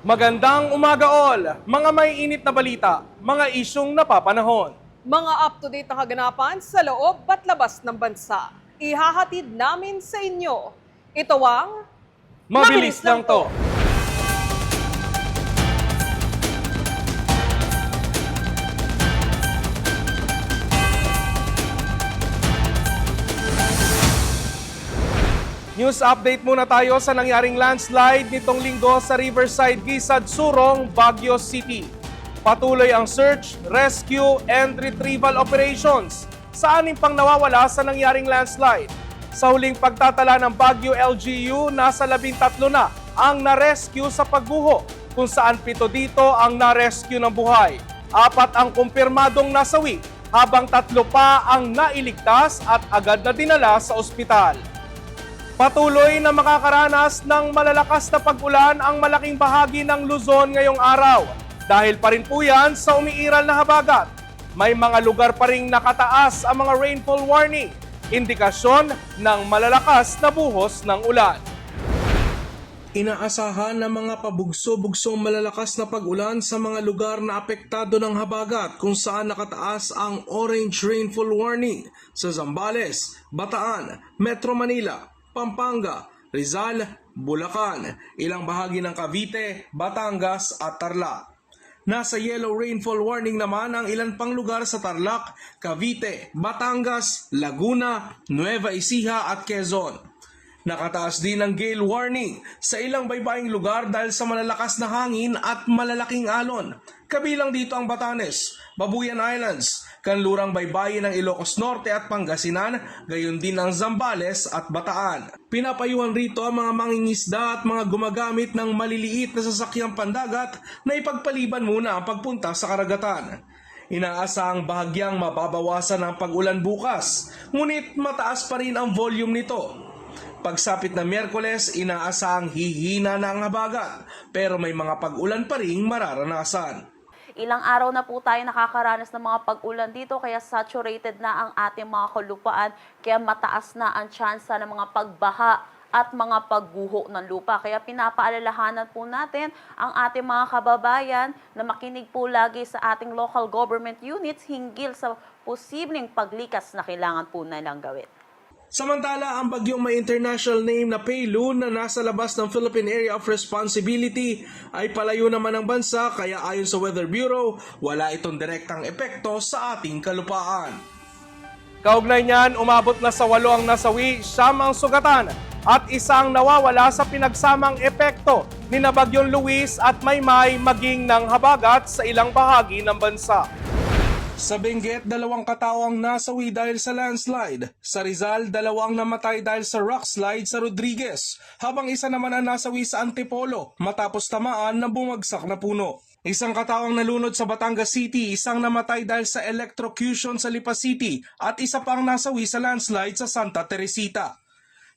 Magandang umaga all, mga may init na balita, mga isyong napapanahon. Mga up-to-date na kaganapan sa loob at labas ng bansa. Ihahatid namin sa inyo. Ito ang Mabilis lang to. News update muna tayo sa nangyaring landslide nitong linggo sa Riverside, Gisad, Surong, Baguio City. Patuloy ang search, rescue, and retrieval operations sa anim pang nawawala sa nangyaring landslide. Sa huling pagtatala ng Baguio LGU, nasa 13 na ang na-rescue sa pagguho, kung saan 7 dito ang na-rescue ng buhay. 4 ang kumpirmadong nasawi, habang 3 pa ang nailigtas at agad na dinala sa ospital. Patuloy na makakaranas ng malalakas na pag-ulan ang malaking bahagi ng Luzon ngayong araw. Dahil pa rin po yan sa umiiral na habagat. May mga lugar pa ring nakataas ang mga rainfall warning, indikasyon ng malalakas na buhos ng ulan. Inaasahan ng mga pabugso-bugsong malalakas na pag-ulan sa mga lugar na apektado ng habagat kung saan nakataas ang orange rainfall warning sa Zambales, Bataan, Metro Manila, Pampanga, Rizal, Bulacan, ilang bahagi ng Cavite, Batangas at Tarlac. Nasa yellow rainfall warning naman ang ilan pang lugar sa Tarlac, Cavite, Batangas, Laguna, Nueva Ecija at Quezon. Nakataas din ang gale warning sa ilang baybaying lugar dahil sa malalakas na hangin at malalaking alon. Kabilang dito ang Batanes, Babuyan Islands, kanlurang baybayin ng Ilocos Norte at Pangasinan, gayon din ang Zambales at Bataan. Pinapayuhan rito ang mga mangingisda at mga gumagamit ng maliliit na sasakyang pandagat na ipagpaliban muna ang pagpunta sa karagatan. Inaasahang bahagyang mababawasan ang pag-ulan bukas, ngunit mataas pa rin ang volume nito. Pagsapit ng Miyerkules, inaasahang hihina na ang habagat, pero may mga pag-ulan pa rin mararanasan. Ilang araw na po tayo nakakaranas ng mga pag-ulan dito, kaya saturated na ang ating mga kalupaan, kaya mataas na ang tsansa ng mga pagbaha at mga pagguho ng lupa. Kaya pinapaalalahanan po natin ang ating mga kababayan na makinig po lagi sa ating local government units hinggil sa posibleng paglikas na kailangan po nilang gawin. Samantala, ang bagyong may international name na Peilu na nasa labas ng Philippine Area of Responsibility ay palayo naman ng bansa, kaya ayon sa Weather Bureau, wala itong direktang epekto sa ating kalupaan. Kaugnay niyan, umabot na sa 8 ang nasawi, 9 ang sugatan at 1 nawawala sa pinagsamang epekto ni na Bagyong Luis at Maymay maging ng habagat sa ilang bahagi ng bansa. Sa Benguet, 2 katao ang nasawi dahil sa landslide. Sa Rizal, 2 ang namatay dahil sa rockslide sa Rodriguez, habang 1 naman ang nasawi sa Antipolo matapos tamaan ng bumagsak na puno. 1 katao ang nalunod sa Batangas City, 1 namatay dahil sa electrocution sa Lipa City at 1 pa ang nasawi sa landslide sa Santa Teresita.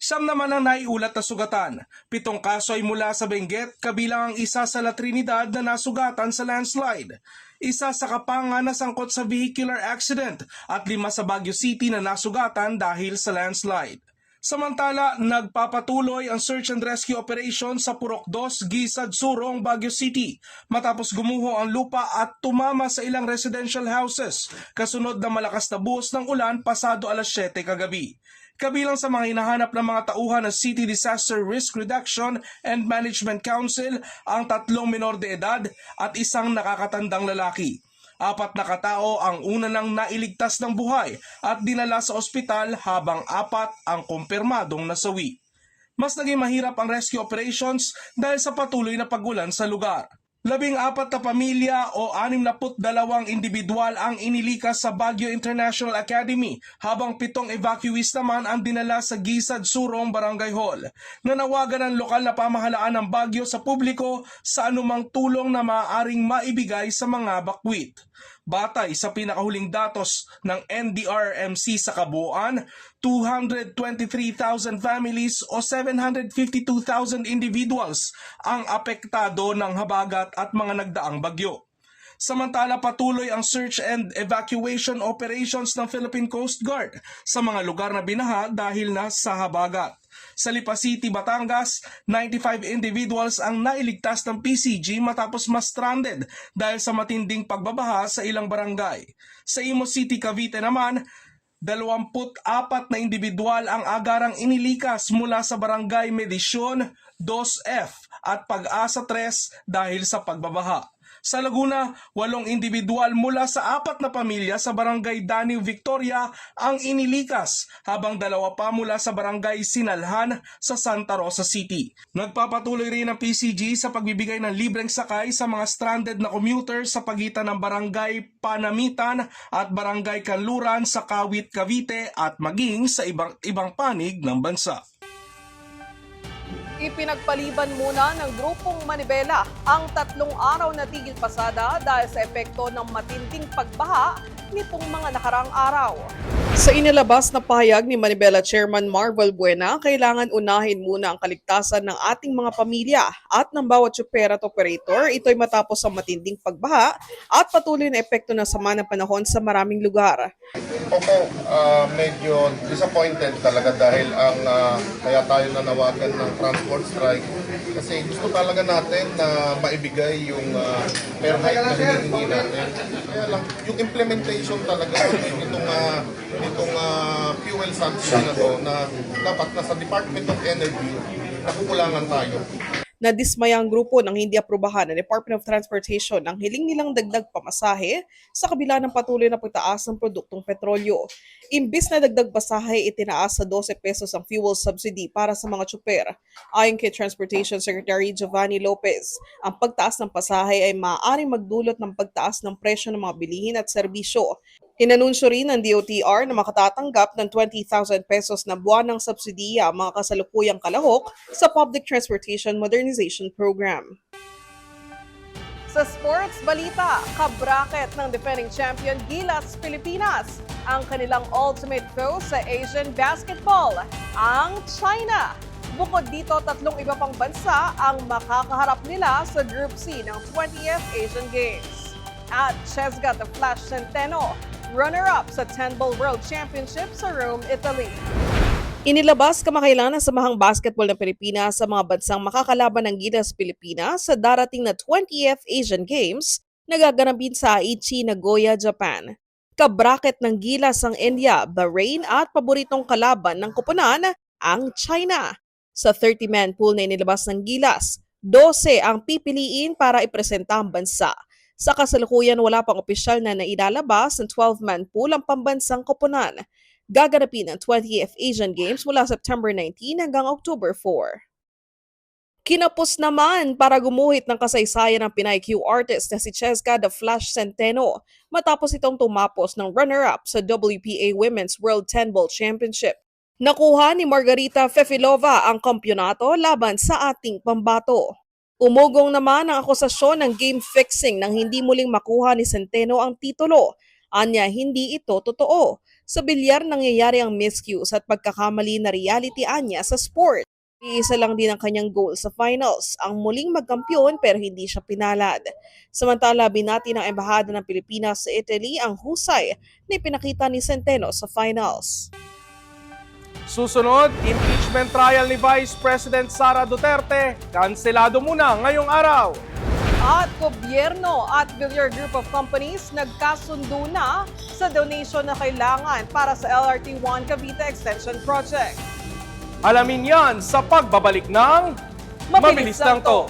9 naman ang naiulat na sugatan. 7 kaso ay mula sa Benguet, kabilang ang 1 sa La Trinidad na nasugatan sa landslide. 1 sa Kapanga na sangkot sa vehicular accident at 5 sa Baguio City na nasugatan dahil sa landslide. Samantala, nagpapatuloy ang search and rescue operation sa Purok 2, Gisad, Surong, Baguio City matapos gumuho ang lupa at tumama sa ilang residential houses kasunod ng malakas na buhos ng ulan pasado alas 7 kagabi. Kabilang sa mga hinahanap ng mga tauhan ng City Disaster Risk Reduction and Management Council ang 3 menor de edad at 1 nakakatandang lalaki. 4 na katao ang una nang nailigtas ng buhay at dinala sa ospital habang 4 ang kumpirmadong nasawi. Mas naging mahirap ang rescue operations dahil sa patuloy na pag-ulan sa lugar. 14 na pamilya o 62 individual ang inilikas sa Baguio International Academy habang 7 evacuees naman ang dinala sa Gisad, Surong Barangay Hall. Nanawagan ang lokal na pamahalaan ng Baguio sa publiko sa anumang tulong na maaaring maibigay sa mga bakwit. Batay sa pinakahuling datos ng NDRRMC sa kabuuan, 223,000 families o 752,000 individuals ang apektado ng habagat at mga nagdaang bagyo. Samantala, patuloy ang search and evacuation operations ng Philippine Coast Guard sa mga lugar na binaha dahil na sa habagat. Sa Lipa City, Batangas, 95 individuals ang nailigtas ng PCG matapos ma-stranded dahil sa matinding pagbabaha sa ilang barangay. Sa Imo City, Cavite naman, 24 na individual ang agarang inilikas mula sa barangay Medisyon 2F at Pag-asa 3 dahil sa pagbabaha. Sa Laguna, 8 individual mula sa 4 na pamilya sa barangay Daniw, Victoria ang inilikas, habang 2 pa mula sa barangay Sinalhan sa Santa Rosa City. Nagpapatuloy rin ang PCG sa pagbibigay ng libreng sakay sa mga stranded na commuters sa pagitan ng barangay Panamitan at barangay Kanluran sa Kawit, Cavite at maging sa ibang panig ng bansa. Ipinagpaliban muna ng grupong Manibela ang 3 araw na tigil pasada dahil sa epekto ng matinding pagbaha nitong mga nakarang araw. Sa inilabas na pahayag ni Manibela Chairman Marvel Buena, kailangan unahin muna ang kaligtasan ng ating mga pamilya at ng bawat tsuper at operator. Ito'y matapos ang matinding pagbaha at patuloy na epekto ng sama ng panahon sa maraming lugar. Opo, medyo disappointed talaga dahil kaya tayo nanawagan ng transport strike kasi gusto talaga natin na maibigay yung fair hike na hinihingi natin. Kaya lang, yung implementation talaga itong fuel subsidy na to na dapat nasa Department of Energy, nakukulangan tayo. Nadismaya ang grupo nang hindi aprubahan ng Department of Transportation ang hiling nilang dagdag pamasahe sa kabila ng patuloy na pagtaas ng produktong petrolyo. Imbis na dagdag pasahe, itinaas sa 12 pesos ang fuel subsidy para sa mga tsuper. Ayon kay Transportation Secretary Giovanni Lopez, ang pagtaas ng pasahe ay maaaring magdulot ng pagtaas ng presyo ng mga bilihin at serbisyo. Inanunsyo rin ng DOTR na makatatanggap ng 20,000 pesos na buwanang subsidiya ang mga kasalukuyang kalahok sa Public Transportation Modernization Program. Sa sports balita, kabraket ng defending champion Gilas Pilipinas ang kanilang ultimate foe sa Asian basketball, ang China. Bukod dito, 3 iba pang bansa ang makakaharap nila sa Group C ng 20th Asian Games. At CSKA The Flash Centeno, runner-up sa 10-ball World Championship sa Rome, Italy. Inilabas kamakailan ng Samahang Basketball ng Pilipinas sa mga bansang makakalaban ng Gilas Pilipinas sa darating na 20th Asian Games na gaganapin sa Aichi, Nagoya, Japan. Kabraket ng Gilas ang India, Bahrain at paboritong kalaban ng koponan ang China. Sa 30-man pool na inilabas ng Gilas, 12 ang pipiliin para ipresenta ang bansa. Sa kasalukuyan, wala pang opisyal na nailalabas ng 12-man pool ang pambansang koponan. Gaganapin ang 20th Asian Games mula September 19 hanggang October 4. Kinapos naman para gumuhit ng kasaysayan ng Pinay Q artist na si CSKA The Flash Centeno matapos itong tumapos ng runner-up sa WPA Women's World 10-Ball Championship. Nakuha ni Margarita Fefilova ang kampyonato laban sa ating pambato. Umugong naman ang akusasyon ng game fixing nang hindi muling makuha ni Centeno ang titulo. Anya, hindi ito totoo. Sa bilyar nangyayari ang miscues at pagkakamali na reality anya sa sport. Iisa lang din ang kanyang goal sa finals, ang muling magkampiyon pero hindi siya pinalad. Samantala, binati ng Embahada ng Pilipinas sa Italy ang husay na ipinakita ni Centeno sa finals. Susunod, impeachment trial ni Vice President Sara Duterte, kanselado muna ngayong araw. At gobyerno at Villar Group of Companies nagkasundo na sa donation na kailangan para sa LRT-1 Cavite Extension Project. Alamin yan sa pagbabalik ng Mabilis Lang To.